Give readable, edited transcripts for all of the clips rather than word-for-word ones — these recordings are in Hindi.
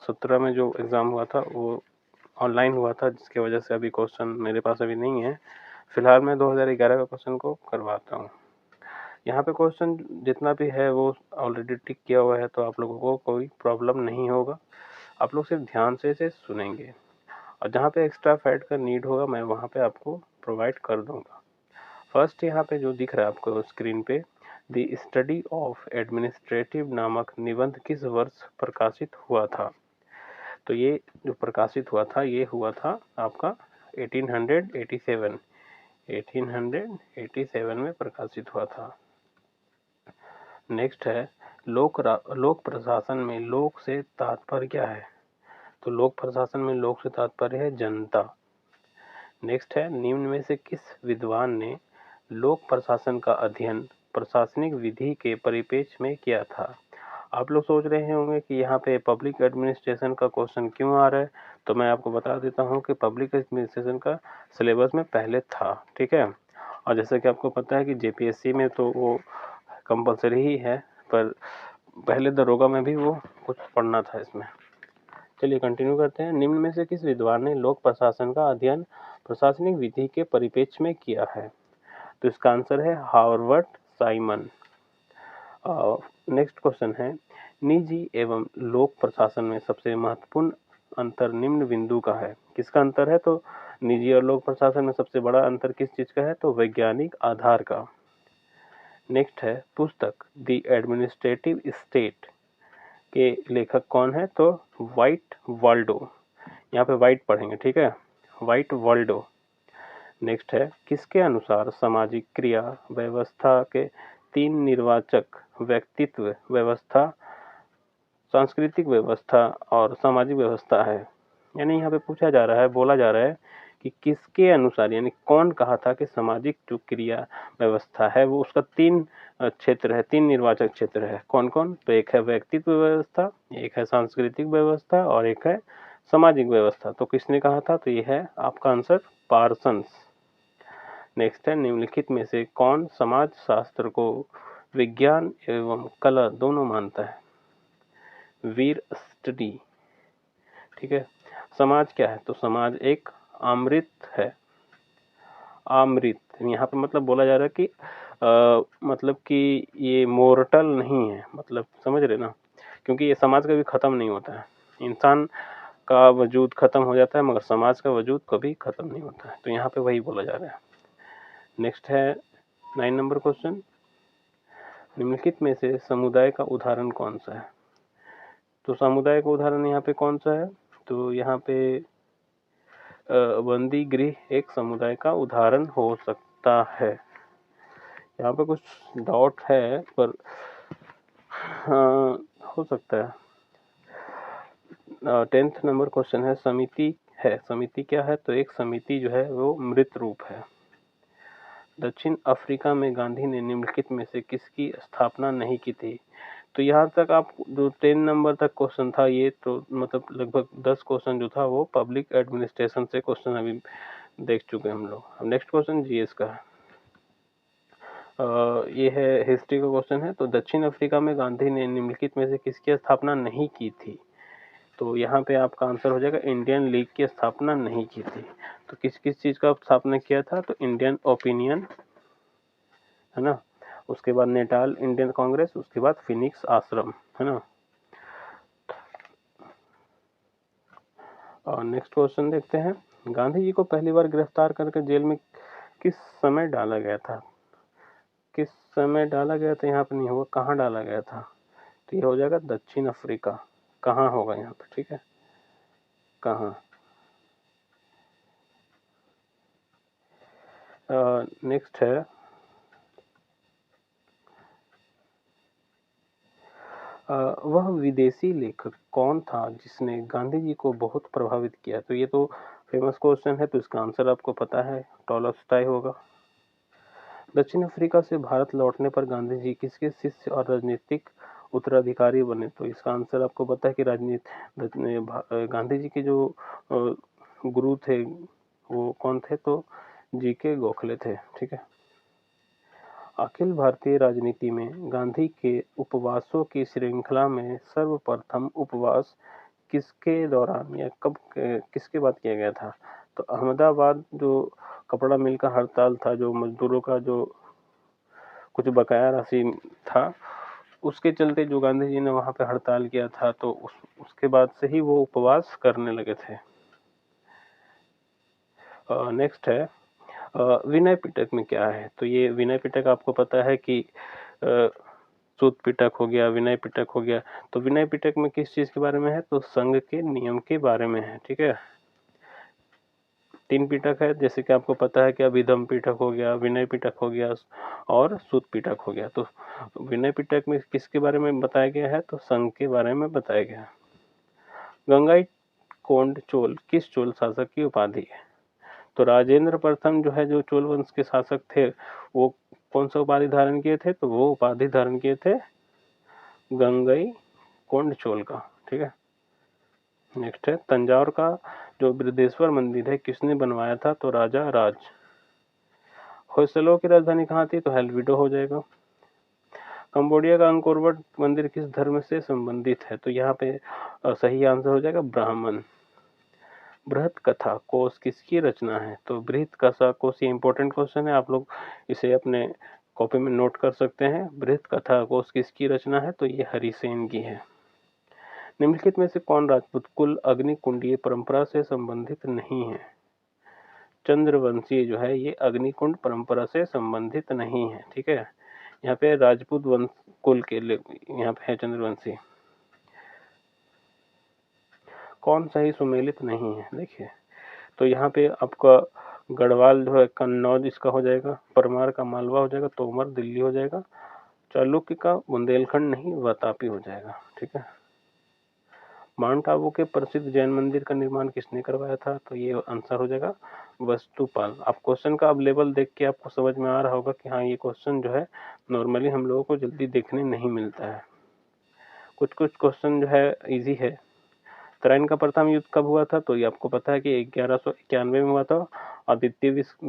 2017 में जो एग्ज़ाम हुआ था वो ऑनलाइन हुआ था, जिसकी वजह से अभी क्वेश्चन मेरे पास अभी नहीं है। फ़िलहाल मैं 2011 का क्वेश्चन को करवाता हूँ। यहाँ पे क्वेश्चन जितना भी है वो ऑलरेडी टिक किया हुआ है, तो आप लोगों को कोई प्रॉब्लम नहीं होगा। आप लोग सिर्फ ध्यान से इसे सुनेंगे और जहाँ पे एक्स्ट्रा फैक्ट का नीड होगा मैं वहाँ पे आपको प्रोवाइड कर दूँगा। फर्स्ट यहाँ पे जो दिख रहा है आपको स्क्रीन पे, द स्टडी ऑफ एडमिनिस्ट्रेटिव नामक निबंध किस वर्ष प्रकाशित हुआ था? तो ये जो प्रकाशित हुआ था ये हुआ था आपका 1887 में प्रकाशित हुआ था। नेक्स्ट है लोक प्रशासन में लोक से तात्पर्य क्या है? तो लोक प्रशासन में लोक से तात्पर्य है जनता। नेक्स्ट है निम्न में से किस विद्वान ने लोक प्रशासन का अध्ययन प्रशासनिक विधि के परिप्रेक्ष्य में किया था? आप लोग सोच रहे होंगे कि यहाँ पे पब्लिक एडमिनिस्ट्रेशन का क्वेश्चन क्यों आ रहा है, तो मैं आपको बता देता हूँ कि पब्लिक एडमिनिस्ट्रेशन का सिलेबस में पहले था, ठीक है। और जैसे कि आपको पता है कि जेपीएससी में तो वो कंपलसरी ही है, पर पहले दरोगा में भी वो कुछ पढ़ना था इसमें। चलिए कंटिन्यू करते हैं। निम्न में से किस विद्वान ने लोक प्रशासन का अध्ययन प्रशासनिक विधि के परिप्रेक्ष्य में किया है? तो इसका आंसर है हार्वर्ड साइमन। नेक्स्ट क्वेश्चन है निजी एवं लोक प्रशासन में सबसे महत्वपूर्ण अंतर निम्न बिंदु का है। किसका अंतर है? तो निजी और लोक प्रशासन में सबसे बड़ा अंतर किस चीज का है? तो वैज्ञानिक आधार का। नेक्स्ट है पुस्तक द एडमिनिस्ट्रेटिव स्टेट के लेखक कौन है? तो वाइट वाल्डो। यहाँ पे वाइट पढ़ेंगे, ठीक है, वाइट वाल्डो। नेक्स्ट है किसके अनुसार सामाजिक क्रिया व्यवस्था के तीन निर्वाचक व्यक्तित्व व्यवस्था, सांस्कृतिक व्यवस्था और सामाजिक व्यवस्था है? यानी यहाँ पे पूछा जा रहा है, बोला जा रहा है कि किसके अनुसार, यानी कौन कहा था कि सामाजिक जो क्रिया व्यवस्था है वो उसका तीन क्षेत्र है, तीन निर्वाचक क्षेत्र है। कौन कौन? तो एक है व्यक्तित्व व्यवस्था, एक है सांस्कृतिक व्यवस्था और एक है सामाजिक व्यवस्था। तो किसने कहा था? तो ये है आपका आंसर पार्सन्स। नेक्स्ट है निम्नलिखित में से कौन समाज शास्त्र को विज्ञान एवं कला दोनों मानता है? वीर स्टडी, ठीक है। समाज क्या है? तो समाज एक आमृत है। आमृत यहाँ पे मतलब बोला जा रहा है कि मतलब कि ये मोर्टल नहीं है, मतलब समझ रहे ना, क्योंकि ये समाज कभी खत्म नहीं होता है। इंसान का वजूद खत्म हो जाता है मगर समाज का वजूद कभी खत्म नहीं होता है, तो यहाँ पे वही बोला जा रहा है। नेक्स्ट है 9 नंबर क्वेश्चन, निम्नलिखित में से समुदाय का उदाहरण कौन सा है? तो समुदाय का उदाहरण यहाँ पे कौन सा है? तो यहाँ पे बंदी गृह एक समुदाय का उदाहरण हो सकता है। यहाँ पे कुछ डाउट है पर हो सकता है। 10th नंबर क्वेश्चन है समिति है। समिति क्या है? तो एक समिति जो है वो मृत रूप है। दक्षिण अफ्रीका में गांधी ने निम्नलिखित में से किसकी स्थापना नहीं की थी? तो यहाँ तक आप जो 10 नंबर तक क्वेश्चन था ये तो मतलब लगभग 10 क्वेश्चन जो था वो पब्लिक एडमिनिस्ट्रेशन से क्वेश्चन अभी देख चुके हैं हम लोग। अब नेक्स्ट क्वेश्चन जीएस का है। ये है हिस्ट्री का क्वेश्चन है। तो दक्षिण अफ्रीका में गांधी ने निम्नलिखित में से किसकी स्थापना नहीं की थी? तो यहाँ पे आपका आंसर हो जाएगा इंडियन लीग की स्थापना नहीं की थी। तो किस किस चीज़ का स्थापना किया था? तो इंडियन ओपिनियन है ना, उसके बाद नेटाल इंडियन कांग्रेस, उसके बाद फिनिक्स आश्रम, है ना। और नेक्स्ट क्वेश्चन देखते हैं, गांधी जी को पहली बार गिरफ्तार करके जेल में किस समय डाला गया था? किस समय डाला गया था यहाँ पे नहीं होगा, कहाँ डाला गया था? तो ये हो जाएगा दक्षिण अफ्रीका। कहाँ होगा यहाँ पे, ठीक है, कहाँ। नेक्स्ट है वह विदेशी लेखक कौन था जिसने गांधी जी को बहुत प्रभावित किया? तो ये तो फेमस क्वेश्चन है, तो इसका आंसर आपको पता है, टॉलस्टॉय होगा। दक्षिण अफ्रीका से भारत लौटने पर गांधी जी किसके शिष्य और राजनीतिक उत्तराधिकारी बने? तो इसका आंसर आपको पता है कि गांधी जी के जो गुरु थे वो कौन थे? तो जीके गोखले थे, ठीक है। अखिल भारतीय राजनीति में गांधी के उपवासों की श्रृंखला में सर्वप्रथम उपवास किसके दौरान या कब किसके बाद किया गया था? तो अहमदाबाद जो कपड़ा मिल का हड़ताल था, जो मजदूरों का जो कुछ बकाया राशि था, उसके चलते जो गांधी जी ने वहाँ पे हड़ताल किया था, तो उसके बाद से ही वो उपवास करने लगे थे। नेक्स्ट है विनय पिटक में क्या है? तो ये विनय पिटक आपको पता है कि सूत पिटक हो गया, विनय पिटक हो गया। तो विनय पिटक में किस चीज के बारे में है? तो संघ के नियम के बारे में है। ठीक है, 3 पिटक है, जैसे कि आपको पता है कि अभिधम पिटक हो गया, विनय पिटक हो गया और सूत पिटक हो गया। तो विनय पिटक में किसके बारे में बताया गया है? तो संघ के बारे में बताया गया है। गंगईकोंड चोल किस चोल शासक की उपाधि है? तो राजेंद्र प्रथम जो है, जो चोल वंश के शासक थे, वो कौन सा उपाधि धारण किए थे? तो वो उपाधि धारण किए थे गंगईकोंड चोल का। ठीक है, नेक्स्ट है तंजौर का जो बृहदेश्वर मंदिर है किसने बनवाया था? तो राजा राज। होयसलों की राजधानी कहाँ थी? तो हेल्विडो हो जाएगा। कंबोडिया का अंकोर वट मंदिर किस धर्म से संबंधित है? तो यहाँ पे सही आंसर हो जाएगा ब्राह्मण। बृहत कथा कोश किसकी रचना है? तो बृहत कथा कोश, ये इंपॉर्टेंट क्वेश्चन है, आप लोग इसे अपने कॉपी में नोट कर सकते हैं। बृहत कथा कोश किसकी रचना है? तो ये हरिसेन की है। निम्नलिखित में से कौन राजपूत कुल अग्निकुंडीय परंपरा से संबंधित नहीं है? चंद्रवंशी जो है ये अग्निकुंड परंपरा से संबंधित नहीं है। ठीक है, यहाँ पे राजपूत वंश कुल के लिए यहाँ पे है चंद्रवंशी। कौन सा ही सुमेलित नहीं है? देखिए, तो यहाँ पे आपका गढ़वाल जो है कन्नौज इसका हो जाएगा, परमार का मालवा हो जाएगा, तोमर दिल्ली हो जाएगा, चालुक्य का बुंदेलखंड नहीं वातापी हो जाएगा। ठीक है, माउंट आबू के प्रसिद्ध जैन मंदिर का निर्माण किसने करवाया था? तो ये आंसर हो जाएगा वस्तुपाल। आप क्वेश्चन का अब लेवल देख के आपको समझ में आ रहा होगा कि हाँ, ये क्वेश्चन जो है नॉर्मली हम लोगों को जल्दी देखने नहीं मिलता है। कुछ कुछ क्वेश्चन जो है इजी है। तराइन का प्रथम युद्ध कब हुआ था? तो ये आपको पता है कि 1191 में हुआ था। और द्वितीय विश्व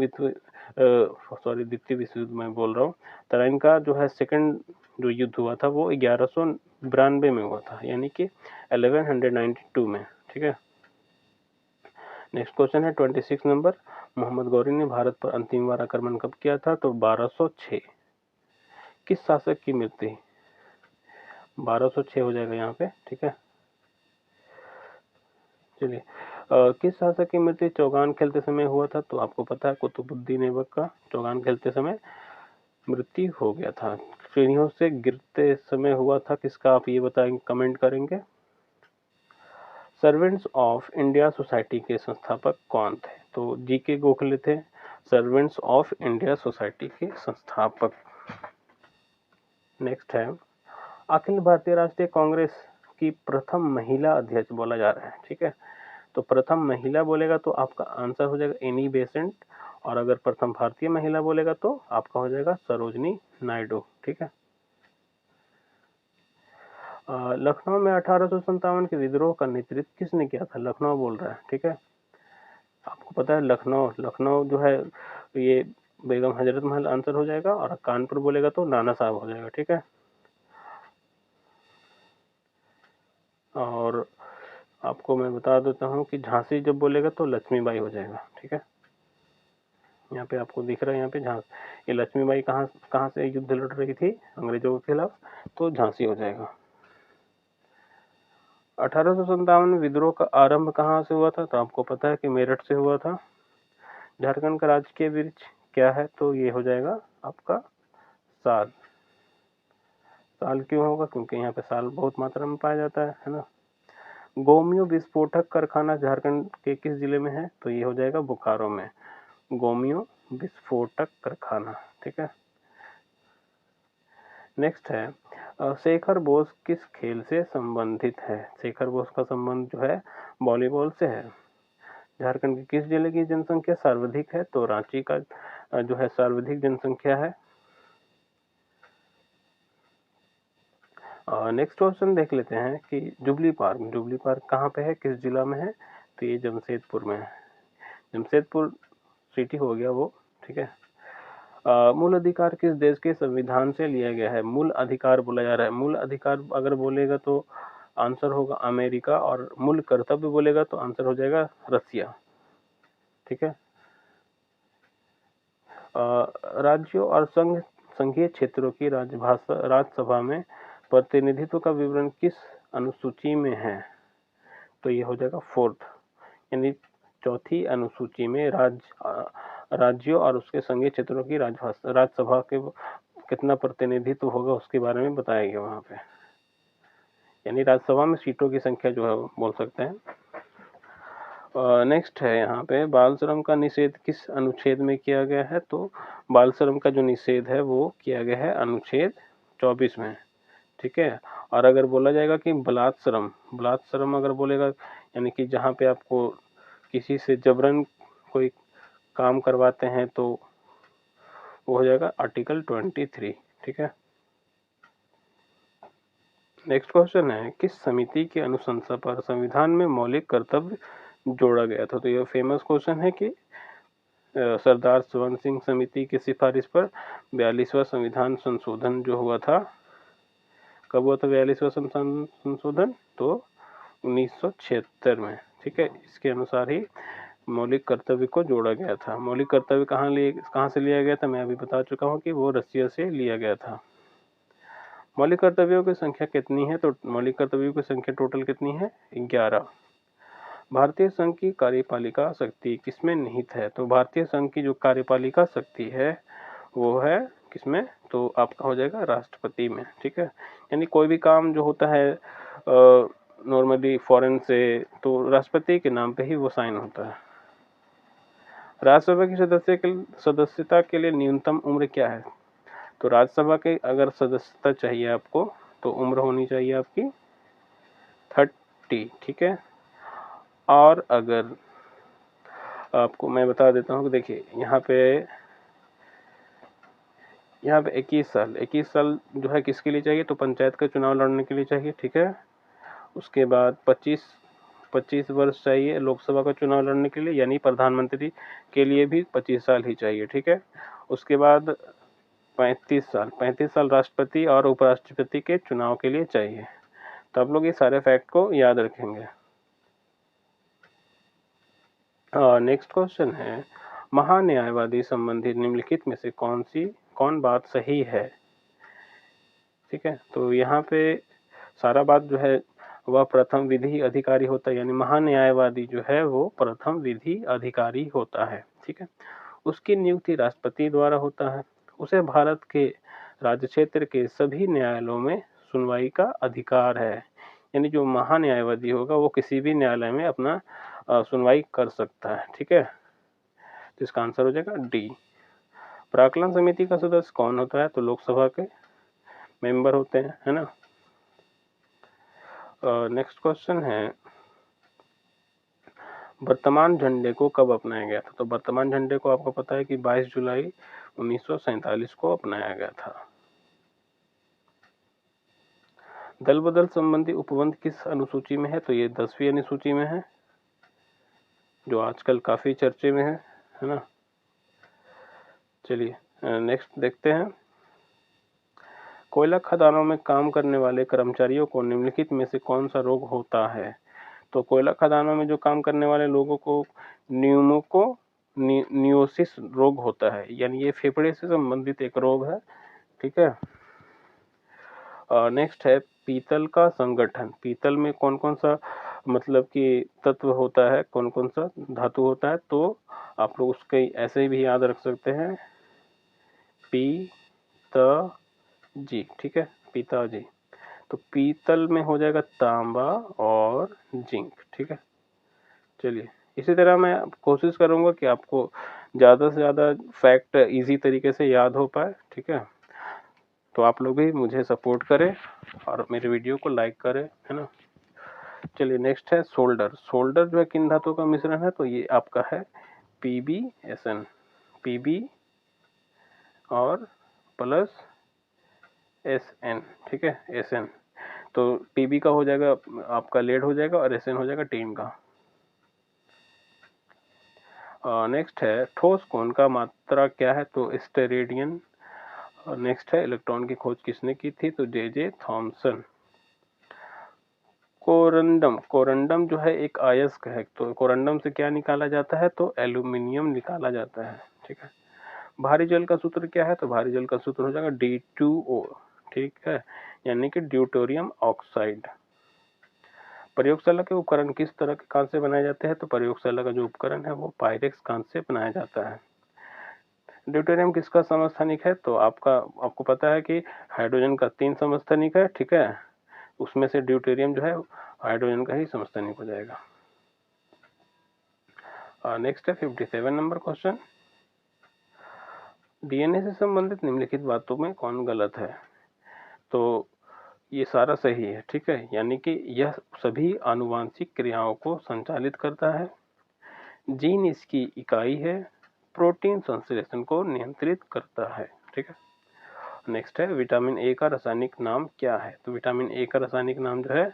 युद्ध मैं बोल रहा हूँ, तराइन का जो है सेकंड जो युद्ध हुआ था वो 1192 में हुआ था, यानी कि 1192 में। ठीक है, नेक्स्ट क्वेश्चन है 26 नंबर। मोहम्मद गौरी ने भारत पर अंतिम बार आक्रमण कब किया था? तो 1206। किस शासक की मृत्यु? 1206 हो जाएगा यहाँ पे। ठीक है, चलिए, किस शासक की मृत्यु चौगान खेलते समय हुआ था? तो आपको पता है कुतुबुद्दीन ऐबक का चौगान खेलते समय मृत्यु हो गया था। सीढ़ियों से गिरते समय हुआ था किसका? आप ये बताएंगे, कमेंट करेंगे। सर्वेंट्स ऑफ इंडिया सोसाइटी के संस्थापक कौन थे? तो जीके गोखले थे सर्वेंट्स ऑफ इंडिया सोसाइटी के संस्थापक। नेक्स्ट है अखिल भारतीय राष्ट्रीय कांग्रेस की प्रथम महिला अध्यक्ष बोला जा रहा है। ठीक है, तो प्रथम महिला बोलेगा तो आपका आंसर हो जाएगा एनी बेसेंट, और अगर प्रथम भारतीय महिला बोलेगा तो आपका हो जाएगा सरोजनी नायडू। ठीक है, लखनऊ में 1857 के विद्रोह का नेतृत्व किसने किया था? लखनऊ बोल रहा है। ठीक है, आपको पता है लखनऊ जो है ये बेगम हजरत महल आंसर हो जाएगा, और कानपुर बोलेगा तो नाना साहब हो जाएगा। ठीक है, और आपको मैं बता देता हूँ कि झांसी जब बोलेगा तो लक्ष्मीबाई हो जाएगा। ठीक है, यहाँ पे आपको दिख रहा है, यहाँ पे ये लक्ष्मीबाई कहाँ कहाँ से युद्ध लड़ रही थी अंग्रेजों के खिलाफ? तो झांसी हो जाएगा। 1857 में विद्रोह का आरंभ कहाँ से हुआ था? तो आपको पता है कि मेरठ से हुआ था। झारखंड का राजकीय वृक्ष क्या है? तो ये हो जाएगा आपका साल। साल क्यों होगा? क्योंकि यहाँ पे साल बहुत मात्रा में पाया जाता है ना। गोमियो विस्फोटक कारखाना झारखंड के किस जिले में है? तो ये हो जाएगा बोकारो में, गोमियो विस्फोटक कारखाना। ठीक है, नेक्स्ट है शेखर बोस किस खेल से संबंधित है? शेखर बोस का संबंध जो है वॉलीबॉल से है। झारखंड के किस जिले की जनसंख्या सर्वाधिक है? तो रांची का जो है सर्वाधिक जनसंख्या है। नेक्स्ट क्वेश्चन देख लेते हैं कि जुबली पार्क कहाँ पे है, किस जिला में है? तो ये जमशेदपुर में है। जमशेदपुर सिटी हो गया वो। ठीक है, मूल अधिकार किस देश के संविधान से लिया गया है? मूल अधिकार बोला जा रहा है। मूल अधिकार अगर बोलेगा तो आंसर होगा अमेरिका, और मूल कर्तव्य बोलेगा तो आंसर हो जाएगा रसिया। ठीक है। राज्यों और संघीय क्षेत्रों की राज्यसभा में प्रतिनिधित्व का विवरण किस अनुसूची में है? तो ये हो जाएगा 4th, यानी चौथी अनुसूची में राज्यों और उसके संघीय क्षेत्रों की राज्यसभा के कितना प्रतिनिधित्व होगा उसके बारे में बताया गया वहां पे, यानी राज्यसभा में सीटों की संख्या जो है बोल सकते हैं। नेक्स्ट है यहाँ पे, बाल श्रम का निषेध किस अनुच्छेद में किया गया है? तो बाल श्रम का जो निषेध है वो किया गया है अनुच्छेद 24 में। ठीक है। और अगर बोला जाएगा कि बलात्श्रम अगर बोलेगा, यानी कि जहाँ पे आपको किसी से जबरन कोई काम करवाते हैं, तो वो हो जाएगा आर्टिकल 23। ठीक है। नेक्स्ट क्वेश्चन है, किस समिति की अनुशंसा पर संविधान में मौलिक कर्तव्य जोड़ा गया था? तो ये फेमस क्वेश्चन है कि सरदार स्वर्ण सिंह समिति की सिफारिश पर 42वां संविधान संशोधन जो हुआ था, कब हुआ था 42वां संशोधन? तो 1976 में। ठीक है। इसके अनुसार ही मौलिक कर्तव्य को जोड़ा गया था। मौलिक कर्तव्य कहाँ से लिया गया था? मैं अभी बता चुका हूँ कि वो रसिया से लिया गया था। मौलिक कर्तव्यों की संख्या कितनी है? तो मौलिक कर्तव्यों की संख्या टोटल कितनी है? 11। भारतीय संघ की कार्यपालिका शक्ति किसमें निहित है? तो भारतीय संघ की जो कार्यपालिका शक्ति है वो है किसमें? तो आपका हो जाएगा राष्ट्रपति में। ठीक है। यानी कोई भी काम जो होता है नॉर्मली फॉरेन से, तो राष्ट्रपति के नाम पे ही वो साइन होता है। राज्यसभा की सदस्यता के लिए न्यूनतम उम्र क्या है? तो राज्यसभा के अगर सदस्यता चाहिए आपको तो उम्र होनी चाहिए आपकी 30। ठीक है। और अगर आपको मैं बता देता हूँ कि देखिए यहाँ पे 21 साल जो है किसके लिए चाहिए? तो पंचायत का चुनाव लड़ने के लिए चाहिए। ठीक है। उसके बाद 25 वर्ष चाहिए लोकसभा का चुनाव लड़ने के लिए, यानी प्रधानमंत्री के लिए भी 25 साल ही चाहिए। ठीक है। उसके बाद 35 साल राष्ट्रपति और उपराष्ट्रपति के चुनाव के लिए चाहिए। तो आप लोग ये सारे फैक्ट को याद रखेंगे। नेक्स्ट क्वेश्चन है, महान्यायवादी संबंधी निम्नलिखित में से कौन बात सही है? ठीक है। तो यहाँ पे सारा बात जो है वह प्रथम विधि अधिकारी होता है, यानी महान्यायवादी जो है वो प्रथम विधि अधिकारी होता है। ठीक है। उसकी नियुक्ति राष्ट्रपति द्वारा होता है। उसे भारत के राज्य क्षेत्र के सभी न्यायालयों में सुनवाई का अधिकार है, यानी जो महान्यायवादी होगा वो किसी भी न्यायालय में अपना सुनवाई कर सकता है। ठीक है। तो इसका आंसर हो जाएगा डी। प्राक्कलन समिति का सदस्य कौन होता है? तो लोकसभा के मेंबर होते हैं, है ना। नेक्स्ट क्वेश्चन है, वर्तमान झंडे को कब अपनाया गया था? तो वर्तमान झंडे को आपको पता है कि 22 जुलाई 1947 को अपनाया गया था। दल बदल संबंधी उपबंध किस अनुसूची में है? तो ये 10वीं अनुसूची में है, जो आजकल काफी चर्चे में है ना। चलिए नेक्स्ट देखते हैं, कोयला खदानों में काम करने वाले कर्मचारियों को निम्नलिखित में से कौन सा रोग होता है? तो कोयला खदानों में जो काम करने वाले लोगों को न्यूमोनियोसिस रोग होता है, यानी ये फेफड़े से संबंधित एक रोग है। ठीक है। नेक्स्ट है, पीतल का संगठन। पीतल में कौन कौन सा मतलब कि तत्व होता है, कौन कौन सा धातु होता है? तो आप लोग उसके ऐसे भी याद रख सकते हैं, पीताजी। ठीक है। पिताजी। तो पीतल में हो जाएगा तांबा और जिंक। ठीक है। चलिए इसी तरह मैं कोशिश करूंगा कि आपको ज़्यादा से ज़्यादा फैक्ट इजी तरीके से याद हो पाए। ठीक है। तो आप लोग भी मुझे सपोर्ट करें और मेरे वीडियो को लाइक करें, है ना। चलिए नेक्स्ट है सोल्डर। सोल्डर जो है किन धातुओं का मिश्रण है? तो ये आपका है PbSn, Pb और प्लस Sn। ठीक है। Sn। तो Pb का हो जाएगा आपका लेड हो जाएगा और Sn हो जाएगा टीन का। नेक्स्ट है, ठोस कोण का मात्रा क्या है? तो स्टेरेडियन। और नेक्स्ट है, इलेक्ट्रॉन की खोज किसने की थी? तो J.J. थॉमसन। कोरंडम, कोरंडम जो है एक अयस्क है, तो कोरंडम से क्या निकाला जाता है? तो एल्यूमिनियम निकाला जाता है। ठीक है। भारी जल का सूत्र क्या है? तो भारी जल का सूत्र हो जाएगा D2O। ठीक है, यानी कि ड्यूटेरियम ऑक्साइड। प्रयोगशाला के उपकरण किस तरह के कांच से बनाए जाते हैं? तो प्रयोगशाला का जो उपकरण है वो पायरेक्स कांच से बनाया जाता है। ड्यूटेरियम किसका समस्थानिक है? तो आपको पता है कि हाइड्रोजन का 3 समस्थानिक है। ठीक है, उसमें से ड्यूटेरियम जो है हाइड्रोजन का ही समस्थानिक हो जाएगा। नेक्स्ट है 57 नंबर क्वेश्चन। डीएनए से संबंधित निम्नलिखित बातों में कौन गलत है? तो ये सारा सही है। ठीक है, यानी कि यह सभी आनुवांशिक क्रियाओं को संचालित करता है। जीन इसकी इकाई है। प्रोटीन संश्लेषण को नियंत्रित करता है। ठीक है। नेक्स्ट है विटामिन ए का रासायनिक नाम क्या है? तो विटामिन ए का रासायनिक नाम जो है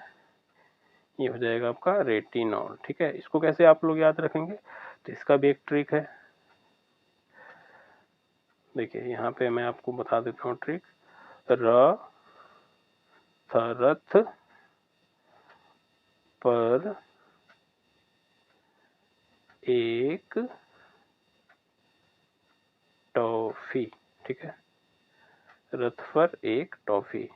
ये हो जाएगा आपका रेटिनॉल। ठीक है, इसको कैसे आप लोग याद रखेंगे? तो इसका भी एक ट्रिक है। देखिए यहाँ पे मैं आपको बता देता हूँ ट्रिक। रथ पर एक टॉफी। ठीक है, रथ पर एक टॉफी।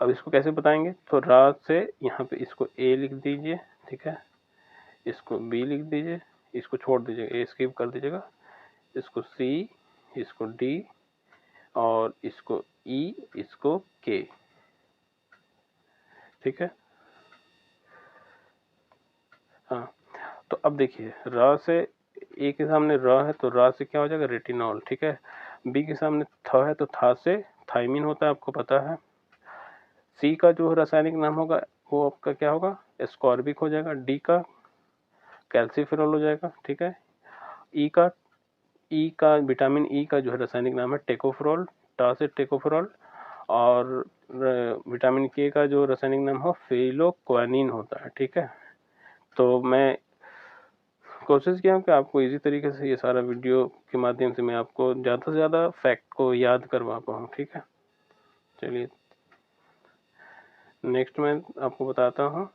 अब इसको कैसे बताएंगे? तो रा से यहाँ पे इसको ए लिख दीजिए। ठीक है, इसको बी लिख दीजिए, इसको छोड़ दीजिएगा, ए स्किप कर दीजिएगा, इसको सी, इसको डी और इसको ई, इसको के। ठीक है। हाँ, तो अब देखिए र से ए के सामने र है तो र से क्या हो जाएगा? रेटिनॉल। ठीक है, बी के सामने थ है तो था से थाइमिन होता है, आपको पता है। सी का जो रासायनिक नाम होगा वो आपका क्या होगा? एस्कॉर्बिक हो जाएगा। डी का कैल्सीफेरॉल हो जाएगा। ठीक है, ई का विटामिन ई का जो है रासायनिक नाम है टेकोफेरॉल, टा से टेकोफेरॉल। और विटामिन के का जो रासायनिक नाम है फेलोक्वानिन होता है। ठीक है, तो मैं कोशिश किया कि आपको इजी तरीके से ये सारा वीडियो के माध्यम से मैं आपको ज़्यादा से ज़्यादा फैक्ट को याद करवा पाऊँ। ठीक है, चलिए नेक्स्ट मैं आपको बताता हूँ।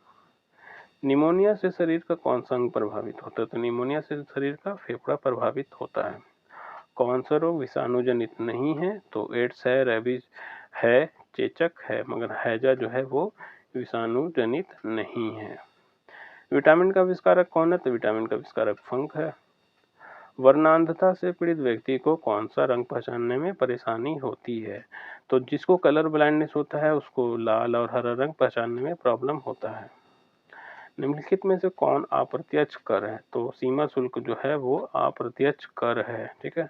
निमोनिया से शरीर का कौन सा अंग प्रभावित होता है? तो निमोनिया से शरीर का फेफड़ा प्रभावित होता है। कौन सा रोग विषाणु जनित नहीं है? तो एड्स है, रेबीज है, चेचक है, मगर हैजा जो है वो विषाणु जनित नहीं है। विटामिन का आविष्कारक कौन है? तो विटामिन का आविष्कारक फंक है। वर्णांधता से पीड़ित व्यक्ति को कौन सा रंग पहचानने में परेशानी होती है? तो जिसको कलर ब्लाइंडनेस होता है उसको लाल और हरा रंग पहचानने में प्रॉब्लम होता है। निम्नलिखित में से कौन अप्रत्यक्ष कर है? तो सीमा शुल्क जो है वो अप्रत्यक्ष कर है। ठीक है,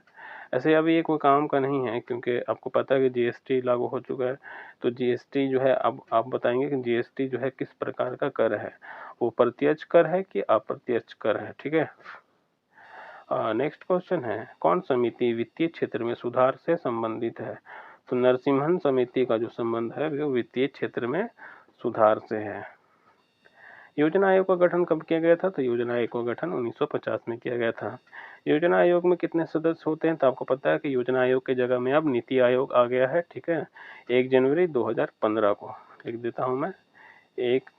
ऐसे अभी ये कोई काम का नहीं है क्योंकि आपको पता है कि जीएसटी लागू हो चुका है। तो जीएसटी जो है अब आप बताएंगे कि जीएसटी जो है किस प्रकार का कर है, वो प्रत्यक्ष कर है कि अप्रत्यक्ष कर है। ठीक है। नेक्स्ट क्वेश्चन है कौन समिति वित्तीय क्षेत्र में सुधार से संबंधित है? तो नरसिम्हन समिति का जो संबंध है वो वित्तीय क्षेत्र में सुधार से है। योजना आयोग का गठन कब किया गया था? तो योजना आयोग का गठन 1950 में किया गया था। योजना आयोग में कितने सदस्य होते हैं? तो आपको पता है कि योजना आयोग की जगह में अब नीति आयोग आ गया है। ठीक है, 1 जनवरी 2015 को लिख देता हूं मैं, 1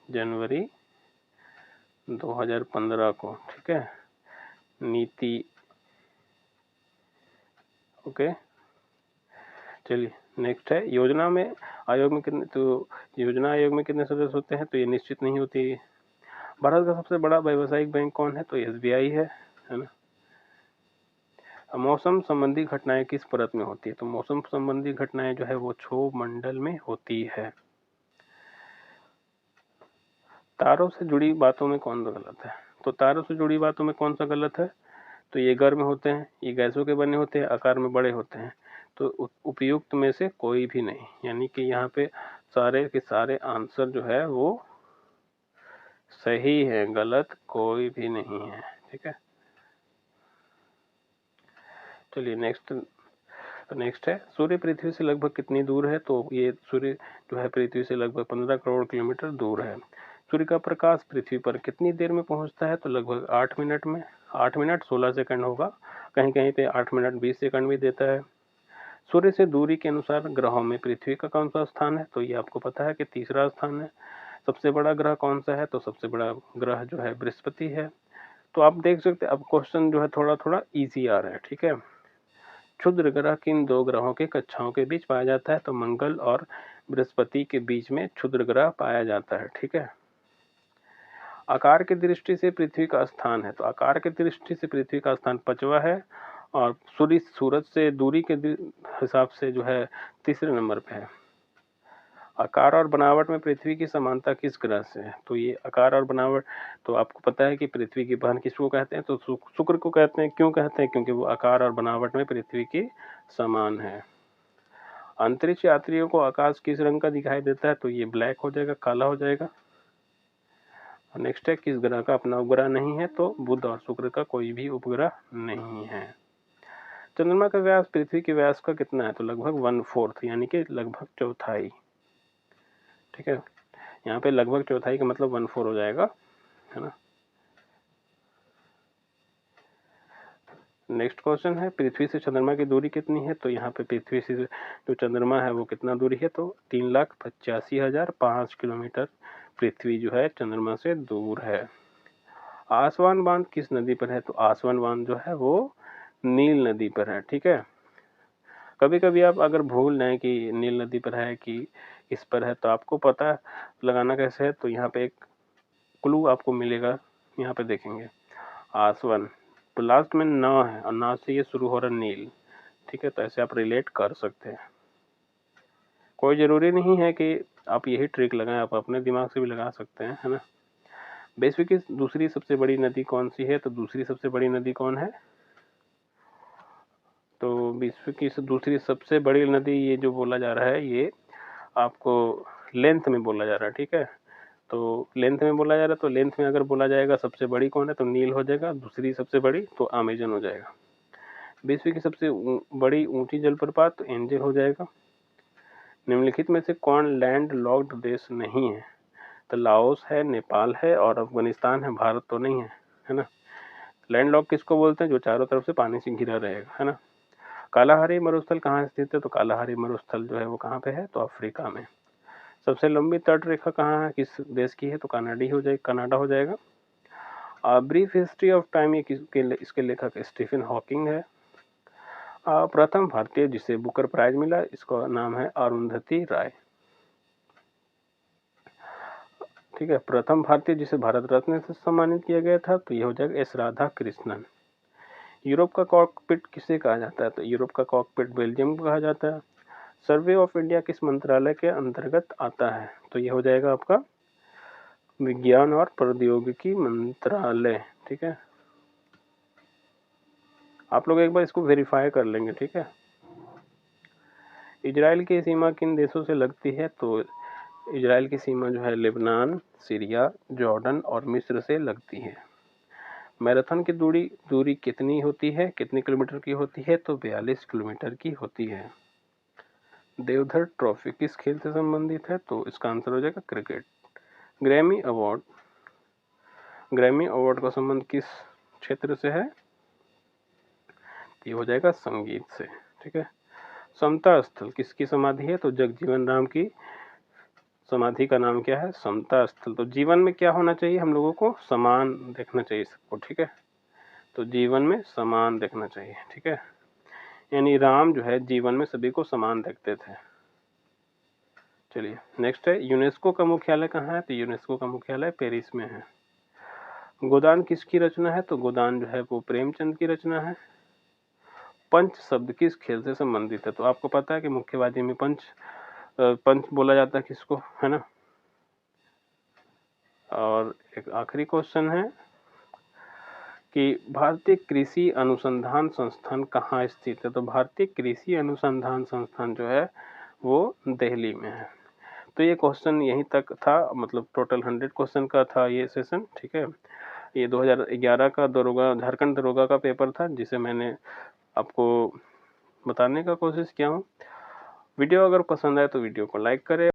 जनवरी 2015 को। ठीक है, नीति। ओके, चलिए नेक्स्ट है योजना आयोग में कितने सदस्य होते हैं? तो ये निश्चित नहीं होती है। भारत का सबसे बड़ा व्यावसायिक बैंक कौन है? तो एसबीआई है ना। मौसम संबंधी घटनाएं किस परत में होती है? तो मौसम संबंधी घटनाएं जो है वो क्षोभ मंडल में होती है। तारों से जुड़ी बातों में कौन सा गलत है? तो तारों से जुड़ी बातों में कौन सा गलत है? तो ये गर्म होते हैं, ये गैसों के बने होते हैं, आकार में बड़े होते हैं। तो उपयुक्त में से कोई भी नहीं, यानी कि यहाँ पे सारे के सारे आंसर जो है वो सही है, गलत कोई भी नहीं है। ठीक है, चलिए नेक्स्ट है सूर्य पृथ्वी से लगभग कितनी दूर है? तो ये सूर्य जो है पृथ्वी से लगभग 15 करोड़ किलोमीटर दूर है। सूर्य का प्रकाश पृथ्वी पर कितनी देर में पहुंचता है? तो लगभग 8 मिनट में। 8 मिनट 16 सेकंड होगा, कहीं कहीं पे 8 मिनट 20 सेकंड भी देता है। सूर्य से दूरी के अनुसार ग्रहों में पृथ्वी का कौन सा स्थान है? तो ये आपको पता है कि तीसरा स्थान है। सबसे बड़ा ग्रह कौन सा है? तो सबसे बड़ा ग्रह जो है बृहस्पति है। तो आप देख सकते हैं अब क्वेश्चन जो है थोड़ा थोड़ा इजी आ रहा है, ठीक है। क्षुद्र ग्रह किन दो ग्रहों के कक्षाओं के बीच पाया जाता है? तो मंगल और बृहस्पति के बीच में क्षुद्र ग्रह पाया जाता है, ठीक है। आकार की दृष्टि से पृथ्वी का स्थान है, तो आकार की दृष्टि से पृथ्वी का स्थान 5वां है और सूरज से दूरी के हिसाब से जो है तीसरे नंबर पे है। आकार और बनावट में पृथ्वी की समानता किस ग्रह से है? तो ये आकार और बनावट तो आपको पता है कि पृथ्वी की बहन किसको कहते हैं? तो शुक्र को कहते हैं। क्यों कहते हैं? क्योंकि वो आकार और बनावट में पृथ्वी की समान है। अंतरिक्ष यात्रियों को आकाश किस रंग का दिखाई देता है? तो ये ब्लैक हो जाएगा, काला हो जाएगा। नेक्स्ट है किस ग्रह का अपना उपग्रह नहीं है? तो बुध और शुक्र का कोई भी उपग्रह नहीं है। चंद्रमा का व्यास पृथ्वी के व्यास का कितना है? तो लगभग 1/4 यानी कि लगभग चौथाई, ठीक है। यहाँ पे लगभग चौथाई का मतलब 1/4 हो जाएगा, है ना। नेक्स्ट क्वेश्चन है पृथ्वी से चंद्रमा की दूरी कितनी है? तो यहाँ पे पृथ्वी से जो चंद्रमा है वो कितना दूरी है? तो 3,85,005 किलोमीटर पृथ्वी जो है चंद्रमा से दूर है। आसवान बांध किस नदी पर है? तो आसवान बांध जो है वो नील नदी पर है, ठीक है। कभी कभी आप अगर भूल जाए कि नील नदी पर है कि इस पर है तो आपको पता लगाना कैसे है? तो यहाँ पे एक क्लू आपको मिलेगा, यहाँ पे देखेंगे आसवन तो लास्ट में न है और न से ये शुरू हो रहा नील, ठीक है। तो ऐसे आप रिलेट कर सकते हैं। कोई ज़रूरी नहीं है कि आप यही ट्रिक लगाएं, आप अपने दिमाग से भी लगा सकते हैं, है ना। विश्व की दूसरी सबसे बड़ी नदी कौन सी है? तो दूसरी सबसे बड़ी नदी कौन है? तो विश्व की दूसरी सबसे बड़ी नदी ये जो बोला जा रहा है ये आपको लेंथ में बोला जा रहा है, ठीक है। तो लेंथ में बोला जा रहा है तो लेंथ में अगर बोला जाएगा सबसे बड़ी कौन है? तो नील हो जाएगा। दूसरी सबसे बड़ी तो अमेजन हो जाएगा। विश्व की सबसे बड़ी ऊंची जलप्रपात तो एंजल हो जाएगा। निम्नलिखित में से कौन लैंड लॉक्ड देश नहीं है? तो लाओस है, नेपाल है और अफगानिस्तान है, भारत तो नहीं है ना। लैंड लॉक किसको बोलते हैं? जो चारों तरफ से पानी से घिरा रहेगा, है ना। कालाहारी मरुस्थल कहाँ स्थित है? तो कालाहारी मरुस्थल जो है वो कहाँ पे है? तो अफ्रीका में। सबसे लंबी तट रेखा कहाँ है? किस देश की है? तो कनाडा हो जाएगा। ब्रीफ हिस्ट्री ऑफ टाइम ये इसके लेखक स्टीफन हॉकिंग है। प्रथम भारतीय जिसे बुकर प्राइज मिला इसका नाम है अरुंधति राय, ठीक है। प्रथम भारतीय जिसे भारत रत्न से सम्मानित किया गया था तो ये हो जाएगा एस राधा कृष्णन। यूरोप का कॉकपिट किसे कहा जाता है? तो यूरोप का कॉकपिट बेल्जियम को कहा जाता है। सर्वे ऑफ इंडिया किस मंत्रालय के अंतर्गत आता है? तो ये हो जाएगा आपका विज्ञान और प्रौद्योगिकी मंत्रालय, ठीक है। आप लोग एक बार इसको वेरीफाई कर लेंगे, ठीक है। इजराइल की सीमा किन देशों से लगती है? तो इजराइल की सीमा जो है लेबनान, सीरिया, जॉर्डन और मिस्र से लगती है। मैराथन की दूरी कितनी होती है? कितने किलोमीटर की होती है? तो 42 किलोमीटर की होती है। देवधर ट्रॉफी किस खेल से संबंधित है? तो इसका आंसर हो जाएगा क्रिकेट। ग्रैमी अवार्ड का संबंध किस क्षेत्र से है? ये हो जाएगा संगीत से, ठीक है। समता स्थल किसकी समाधि है? तो जगजीवन राम की समाधि का नाम क्या है? समता स्थल। तो जीवन में क्या होना चाहिए? हम लोगों को समान देखना चाहिए सबको, ठीक है। तो जीवन में समान देखना चाहिए, ठीक है। यानी राम जो है जीवन में सभी को समान देखते थे। चलिए नेक्स्ट है यूनेस्को का मुख्यालय कहाँ है? तो यूनेस्को का मुख्यालय पेरिस में है। गोदान किसकी रचना है? तो गोदान जो है वो प्रेमचंद की रचना है। पंच शब्द किस खेल से संबंधित है? तो आपको पता है कि मुक्केबाजी में पंच बोला जाता है किसको, है ना। और एक आखिरी क्वेश्चन है कि भारतीय कृषि अनुसंधान संस्थान कहाँ स्थित है? तो भारतीय कृषि अनुसंधान संस्थान जो है वो दिल्ली में है। तो ये क्वेश्चन यहीं तक था, मतलब टोटल 100 क्वेश्चन का था ये सेशन, ठीक है। ये 2011 का झारखंड दरोगा का पेपर था जिसे मैंने आपको बताने का कोशिश किया हूँ। वीडियो अगर पसंद आए तो वीडियो को लाइक करें।